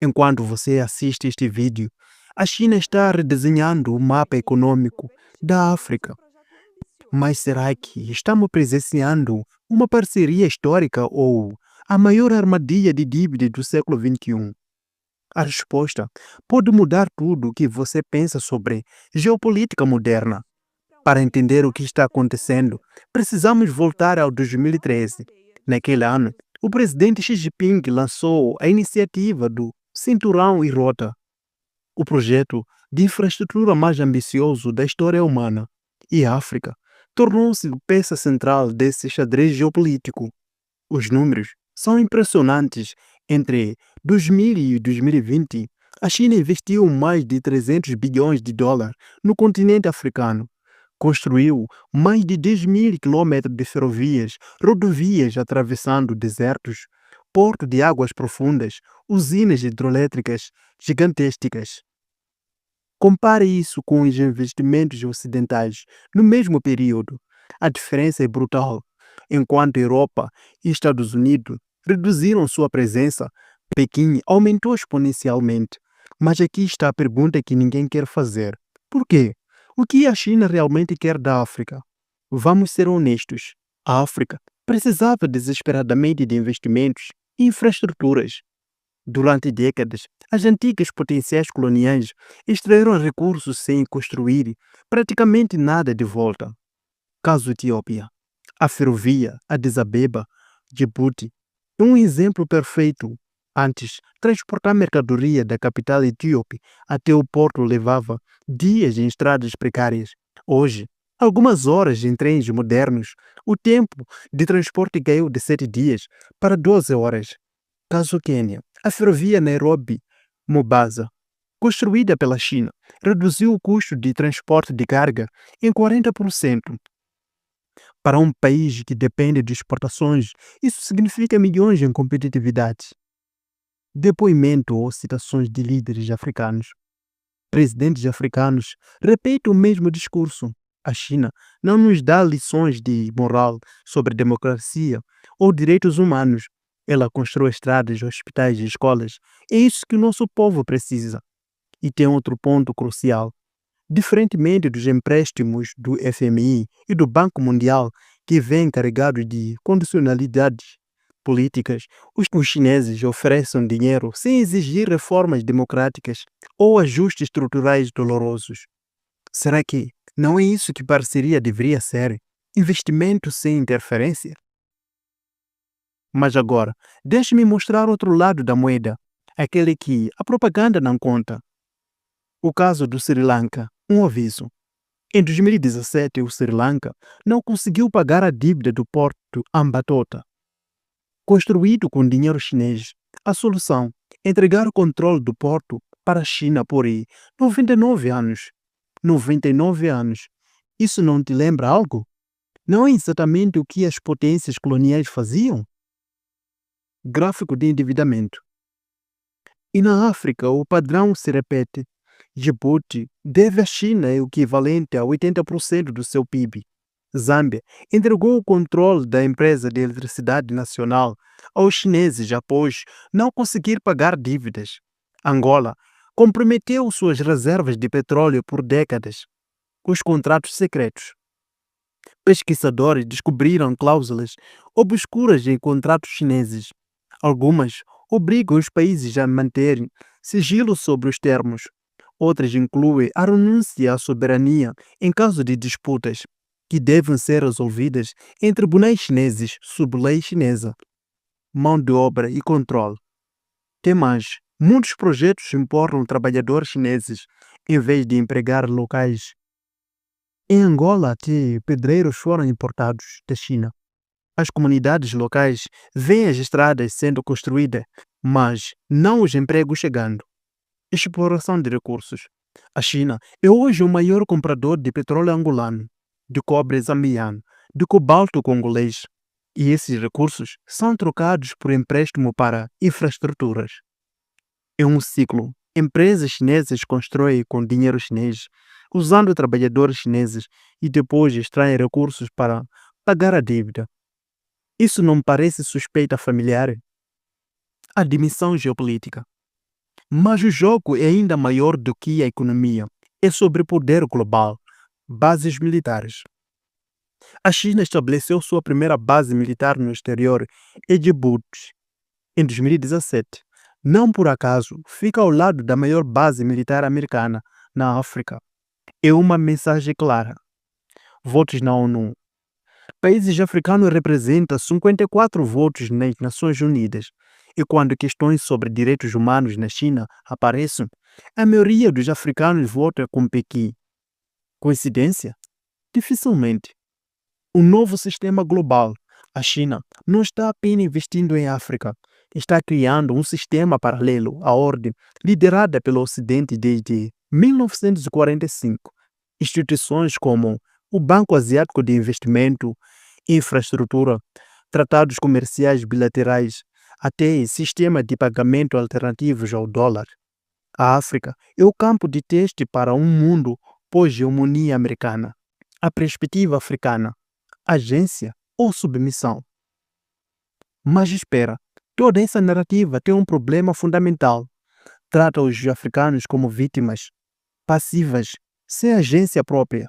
Enquanto você assiste este vídeo, a China está redesenhando o mapa econômico da África. Mas será que estamos presenciando uma parceria histórica ou a maior armadilha de dívida do século XXI? A resposta pode mudar tudo o que você pensa sobre geopolítica moderna. Para entender o que está acontecendo, precisamos voltar ao 2013. Naquele ano, o presidente Xi Jinping lançou a iniciativa do Cinturão e Rota, o projeto de infraestrutura mais ambicioso da história humana. E a África tornou-se peça central desse xadrez geopolítico. Os números são impressionantes. Entre 2000 e 2020, a China investiu mais de 300 bilhões de dólares no continente africano. Construiu mais de 10 mil quilômetros de ferrovias, rodovias atravessando desertos, portos de águas profundas, usinas hidroelétricas gigantescas. Compare isso com os investimentos ocidentais no mesmo período. A diferença é brutal. Enquanto a Europa e Estados Unidos reduziram sua presença, Pequim aumentou exponencialmente. Mas aqui está a pergunta que ninguém quer fazer. Por quê? O que a China realmente quer da África? Vamos ser honestos. A África precisava desesperadamente de investimentos e infraestruturas. Durante décadas, as antigas potenciais coloniais extraíram recursos sem construir praticamente nada de volta. Caso Etiópia. A ferrovia Addis Abeba, Djibouti, é um exemplo perfeito. Antes, transportar mercadoria da capital etíope até o porto levava dias em estradas precárias. Hoje, algumas horas em trens modernos, o tempo de transporte caiu de 7 dias para 12 horas. Caso Quênia. A ferrovia Nairobi-Mombasa, construída pela China, reduziu o custo de transporte de carga em 40%. Para um país que depende de exportações, isso significa milhões em competitividade. Depoimento ou citações de líderes africanos. Presidentes africanos repetem o mesmo discurso. A China não nos dá lições de moral sobre democracia ou direitos humanos. Ela constrói estradas, hospitais e escolas. É isso que o nosso povo precisa. E tem outro ponto crucial. Diferentemente dos empréstimos do FMI e do Banco Mundial, que vêm carregados de condicionalidades políticas, os chineses oferecem dinheiro sem exigir reformas democráticas ou ajustes estruturais dolorosos. Será que não é isso que parceria deveria ser? Investimento sem interferência? Mas agora, deixe-me mostrar outro lado da moeda, aquele que a propaganda não conta. O caso do Sri Lanka, um aviso. Em 2017, o Sri Lanka não conseguiu pagar a dívida do porto Hambantota, construído com dinheiro chinês. A solução: entregar o controle do porto para a China por 99 anos. 99 anos. Isso não te lembra algo? Não é exatamente o que as potências coloniais faziam? Gráfico de endividamento. E na África, o padrão se repete. Djibouti deve à China o equivalente a 80% do seu PIB. Zâmbia entregou o controle da empresa de eletricidade nacional aos chineses após não conseguir pagar dívidas. Angola comprometeu suas reservas de petróleo por décadas. Os contratos secretos. Pesquisadores descobriram cláusulas obscuras em contratos chineses. Algumas obrigam os países a manterem sigilo sobre os termos. Outras incluem a renúncia à soberania em caso de disputas, que devem ser resolvidas em tribunais chineses sob lei chinesa. Mão de obra e controle. Tem mais. Muitos projetos importam trabalhadores chineses em vez de empregar locais. Em Angola, até pedreiros foram importados da China. As comunidades locais veem as estradas sendo construídas, mas não os empregos chegando. Exploração de recursos. A China é hoje o maior comprador de petróleo angolano, de cobre zambiano, de cobalto congolês. E esses recursos são trocados por empréstimo para infraestruturas. É um ciclo. Empresas chinesas constroem com dinheiro chinês, usando trabalhadores chineses e depois extraem recursos para pagar a dívida. Isso não parece suspeita familiar? A dimensão geopolítica. Mas o jogo é ainda maior do que a economia. É sobre poder global, bases militares. A China estabeleceu sua primeira base militar no exterior em Djibouti, em 2017. Não por acaso, fica ao lado da maior base militar americana na África. É uma mensagem clara. Votos na ONU. Países africanos representam 54 votos nas Nações Unidas. E quando questões sobre direitos humanos na China aparecem, a maioria dos africanos vota com Pequim. Coincidência? Dificilmente. O novo sistema global. A China não está apenas investindo em África, está criando um sistema paralelo à ordem liderada pelo Ocidente desde 1945. Instituições como o Banco Asiático de Investimento, infraestrutura, tratados comerciais bilaterais, até sistema de pagamento alternativos ao dólar. A África é o campo de teste para um mundo pós-hegemonia americana. A perspectiva africana, agência ou submissão. Mas espera, toda essa narrativa tem um problema fundamental. Trata os africanos como vítimas, passivas, sem agência própria.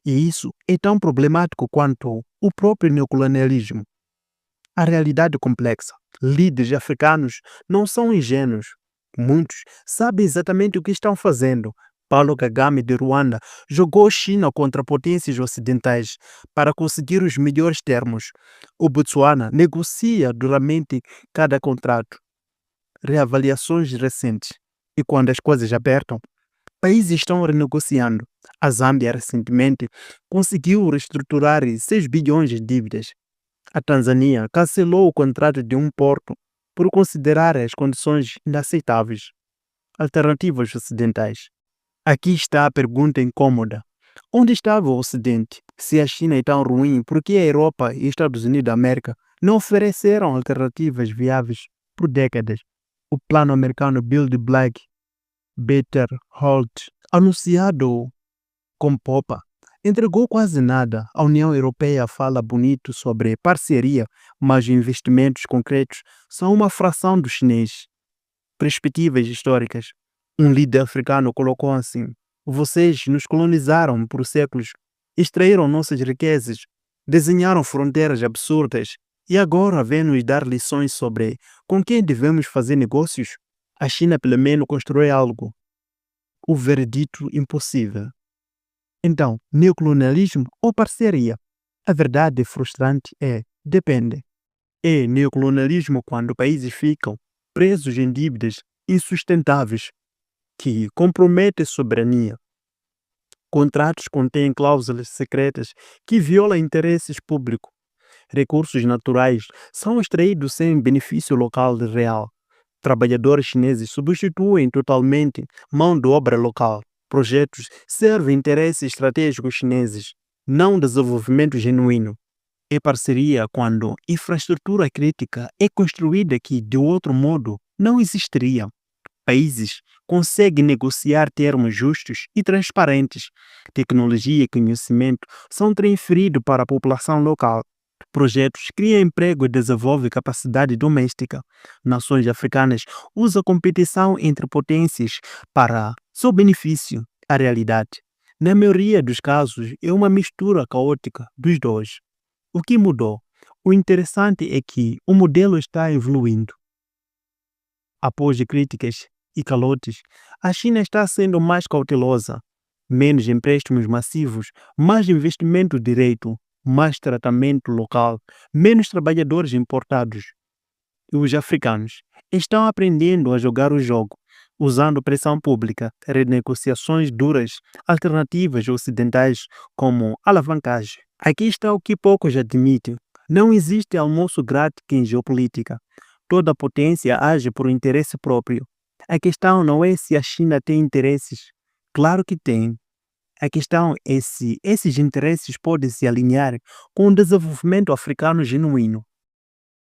E isso é tão problemático quanto o próprio neocolonialismo. A realidade é complexa. Líderes africanos não são ingênuos. Muitos sabem exatamente o que estão fazendo. Paulo Kagame de Ruanda jogou China contra potências ocidentais para conseguir os melhores termos. O Botswana negocia duramente cada contrato. Reavaliações recentes. E quando as coisas apertam, países estão renegociando. A Zâmbia recentemente conseguiu reestruturar 6 bilhões de dívidas. A Tanzânia cancelou o contrato de um porto por considerar as condições inaceitáveis. Alternativas ocidentais. Aqui está a pergunta incômoda. Onde estava o Ocidente? Se a China é tão ruim, por que a Europa e Estados Unidos da América não ofereceram alternativas viáveis por décadas? O plano americano Build Black Better Hold, anunciado com popa, entregou quase nada. A União Europeia fala bonito sobre parceria, mas investimentos concretos são uma fração do chinês. Perspectivas históricas. Um líder africano colocou assim: vocês nos colonizaram por séculos, extraíram nossas riquezas, desenharam fronteiras absurdas e agora vêm nos dar lições sobre com quem devemos fazer negócios? A China pelo menos constrói algo. O veredito impossível. Então, neocolonialismo ou parceria? A verdade frustrante depende. É neocolonialismo quando países ficam presos em dívidas insustentáveis que comprometem a soberania. Contratos contêm cláusulas secretas que violam interesses públicos. Recursos naturais são extraídos sem benefício local real. Trabalhadores chineses substituem totalmente mão de obra local. Projetos servem interesses estratégicos chineses, não desenvolvimento genuíno. É parceria quando infraestrutura crítica é construída que, de outro modo, não existiria. Países conseguem negociar termos justos e transparentes. Tecnologia e conhecimento são transferidos para a população local. Projetos criam emprego e desenvolvem capacidade doméstica. Nações africanas usam a competição entre potências para seu benefício. A realidade, na maioria dos casos, é uma mistura caótica dos dois. O que mudou? O interessante é que o modelo está evoluindo. Após críticas e calotes, a China está sendo mais cautelosa. Menos empréstimos massivos, mais investimento direto, mais tratamento local, menos trabalhadores importados. E os africanos estão aprendendo a jogar o jogo, usando pressão pública, renegociações duras, alternativas ocidentais como alavancagem. Aqui está o que poucos admitem. Não existe almoço grátis em geopolítica. Toda potência age por interesse próprio. A questão não é se a China tem interesses. Claro que tem. A questão é se esses interesses podem se alinhar com o desenvolvimento africano genuíno.